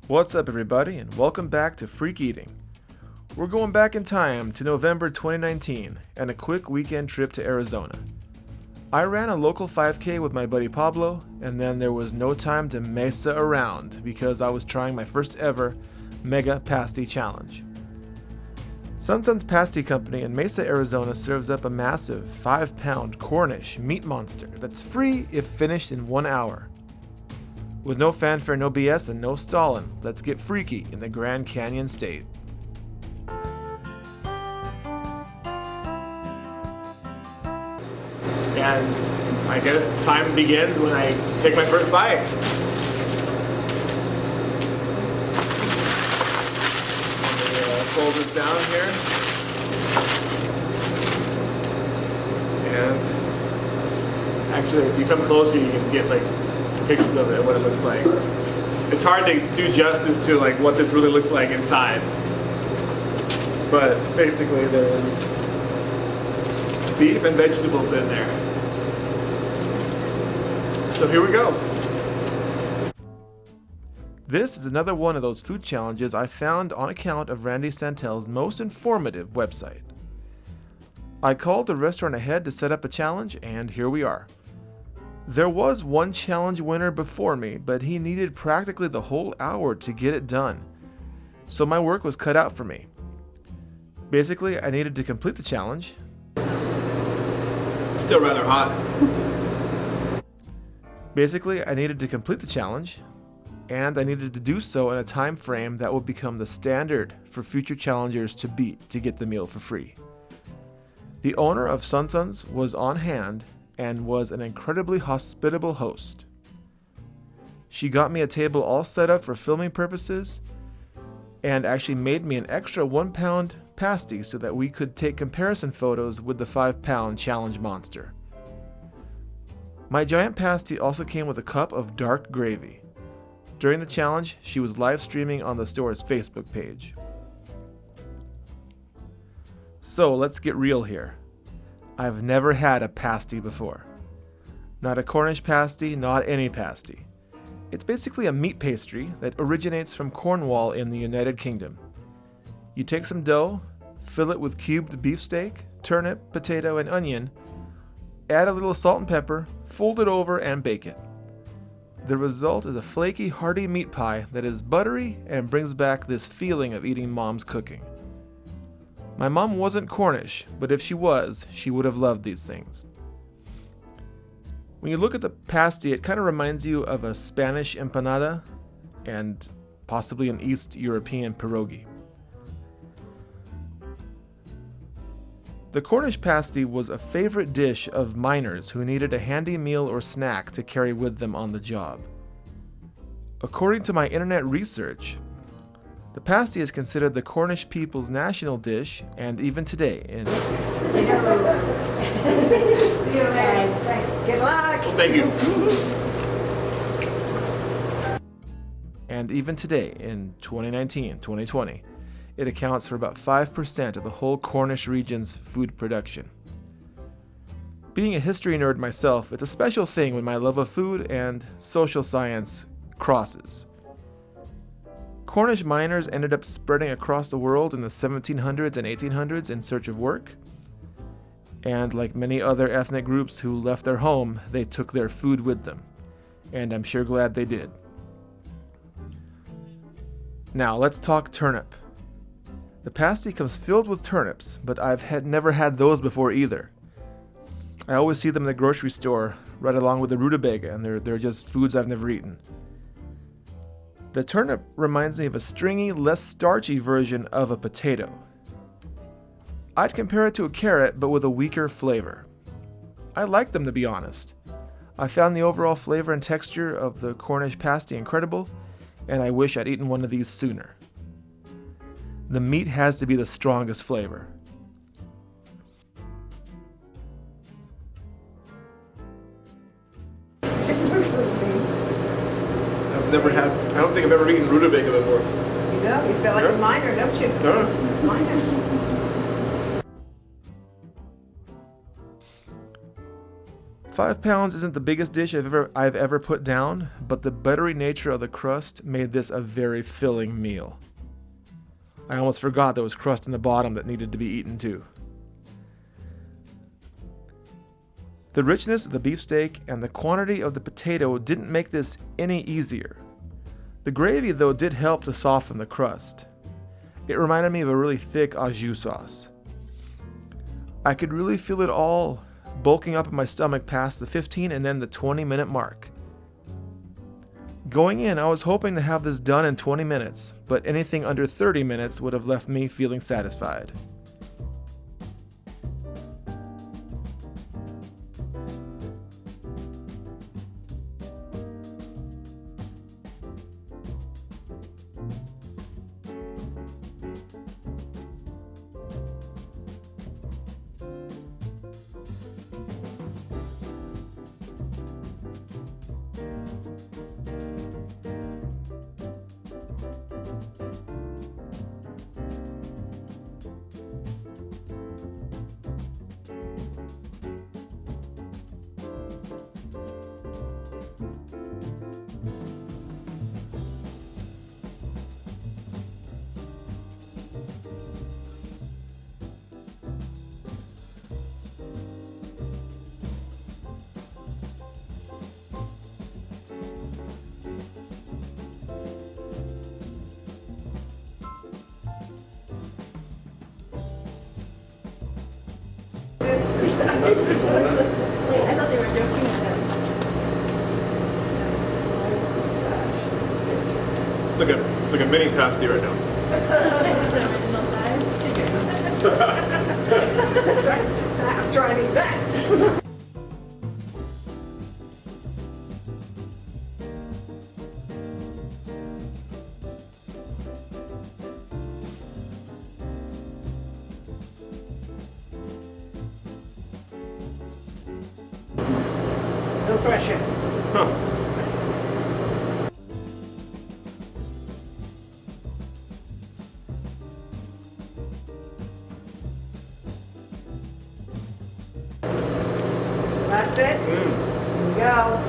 What's up, everybody, and welcome back to FreakEating. We're going back in time to November 2019 and a quick weekend trip to Arizona. I ran a local 5K with my buddy Pablo, and then there was no time to Mesa around because I was trying my first ever Mega Pasty Challenge. Sonson's Pasty Company in Mesa, Arizona serves up a massive 5-pound Cornish meat monster that's free if finished in 1 hour. With no fanfare, no BS, and no Stalin, let's get freaky in the Grand Canyon State. And I guess time begins when I take my first bite. Fold this down here. And actually, if you come closer, you can get like pictures of it, what it looks like. It's hard to do justice to like what this really looks like inside. But basically there's beef and vegetables in there. So here we go. This is another one of those food challenges I found on account of Randy Santel's most informative website. I called the restaurant ahead to set up a challenge, and here we are. There was one challenge winner before me, but he needed practically the whole hour to get it done. So my work was cut out for me. Basically, I needed to complete the challenge. Still rather hot. Basically, I needed to complete the challenge, and I needed to do so in a time frame that would become the standard for future challengers to beat to get the meal for free. The owner of Sonson's was on hand and was an incredibly hospitable host. She got me a table all set up for filming purposes and actually made me an extra 1-pound pasty so that we could take comparison photos with the 5-pound challenge monster. My giant pasty also came with a cup of dark gravy. During the challenge, she was live streaming on the store's Facebook page. So let's get real here. I've never had a pasty before. Not a Cornish pasty, not any pasty. It's basically a meat pastry that originates from Cornwall in the United Kingdom. You take some dough, fill it with cubed beefsteak, turnip, potato, and onion, add a little salt and pepper, fold it over, and bake it. The result is a flaky, hearty meat pie that is buttery and brings back this feeling of eating mom's cooking. My mom wasn't Cornish, but if she was, she would have loved these things. When you look at the pasty, it kind of reminds you of a Spanish empanada and possibly an East European pierogi. The Cornish pasty was a favorite dish of miners who needed a handy meal or snack to carry with them on the job. According to my internet research, the pasty is considered the Cornish people's national dish, and even today in See you later. Good luck. Well, thank you. And even today in 2019-2020, it accounts for about 5% of the whole Cornish region's food production. Being a history nerd myself, it's a special thing when my love of food and social science crosses. Cornish miners ended up spreading across the world in the 1700s and 1800s in search of work. And like many other ethnic groups who left their home, they took their food with them. And I'm sure glad they did. Now let's talk turnip. The pasty comes filled with turnips, but I've never had those before either. I always see them in the grocery store right along with the rutabaga, and they're just foods I've never eaten. The turnip reminds me of a stringy, less starchy version of a potato. I'd compare it to a carrot, but with a weaker flavor. I like them, to be honest. I found the overall flavor and texture of the Cornish pasty incredible, and I wish I'd eaten one of these sooner. The meat has to be the strongest flavor. It looks amazing. I don't think I've ever eaten rutabaga before. You know, you feel like a miner, don't you? Miner. 5 pounds isn't the biggest dish I've ever put down, but the buttery nature of the crust made this a very filling meal. I almost forgot there was crust in the bottom that needed to be eaten too. The richness of the beefsteak and the quantity of the potato didn't make this any easier. The gravy, though, did help to soften the crust. It reminded me of a really thick au jus sauce. I could really feel it all bulking up in my stomach past the 15 and then the 20-minute mark. Going in, I was hoping to have this done in 20 minutes, but anything under 30 minutes would have left me feeling satisfied. Wait, I thought they were joking with that. It's like a mini pasty right now. It's the original size. Sorry, I'm trying to eat that. No pressure. Huh. Last bit? Here we go.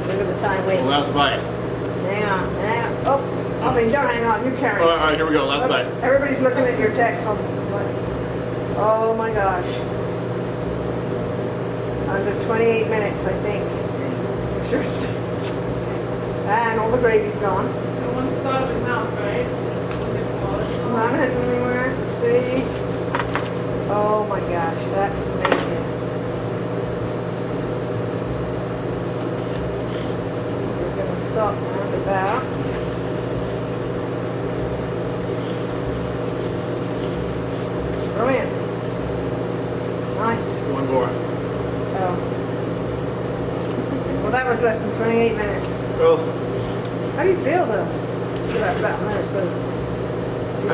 Look at the time, wait. Last bite. Hang on. Oh, I mean, don't hang on, you carry. All right, here we go. Last Oops. bite. Everybody's looking at your text on. Oh my gosh. Under 28 minutes, I think. Let's make sure it's. And all the gravy's gone. So once it's out of his mouth, right? It's not heading anywhere. Let's see. Oh my gosh, that is amazing. We're gonna stop now with that. Brilliant. Nice. One more. Oh. Well, that was less than 28 minutes. Well, How do you feel though? Should ask that one, I suppose.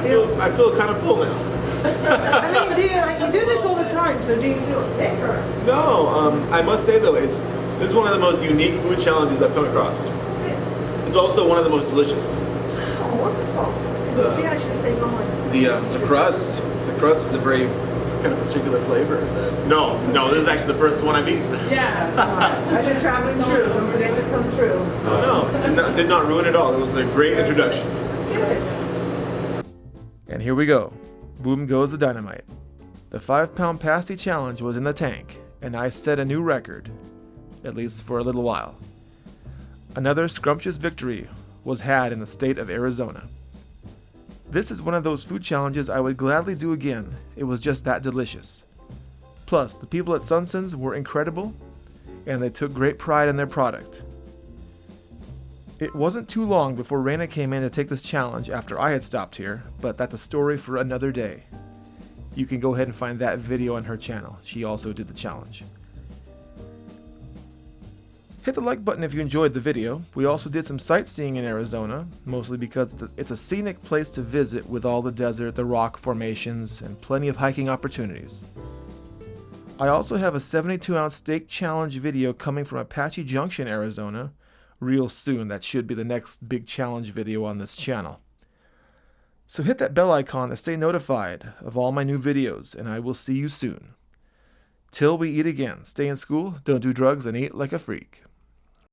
Do you I feel kind of full now. I mean, do you do this all the time? So do you feel sick or? No, I must say though, this is one of the most unique food challenges I've come across. It's also one of the most delicious. Oh, wonderful. See, I should have stayed going. The crust is a very kind of particular flavor. No, this is actually the first one I've eaten. Yeah. As you're traveling through, don't forget to come through. Oh no, did not ruin it all. It was a great introduction. Good. And here we go. Boom goes the dynamite. The 5-pound pasty challenge was in the tank, and I set a new record, at least for a little while. Another scrumptious victory was had in the state of Arizona. This is one of those food challenges I would gladly do again. It was just that delicious. Plus, the people at Sonson's were incredible, and they took great pride in their product. It wasn't too long before Raina came in to take this challenge after I had stopped here, but that's a story for another day. You can go ahead and find that video on her channel. She also did the challenge. Hit the like button if you enjoyed the video. We also did some sightseeing in Arizona, mostly because it's a scenic place to visit with all the desert, the rock formations, and plenty of hiking opportunities. I also have a 72-ounce steak challenge video coming from Apache Junction, Arizona, real soon. That should be the next big challenge video on this channel. So hit that bell icon to stay notified of all my new videos, and I will see you soon. Till we eat again, stay in school, don't do drugs, and eat like a freak.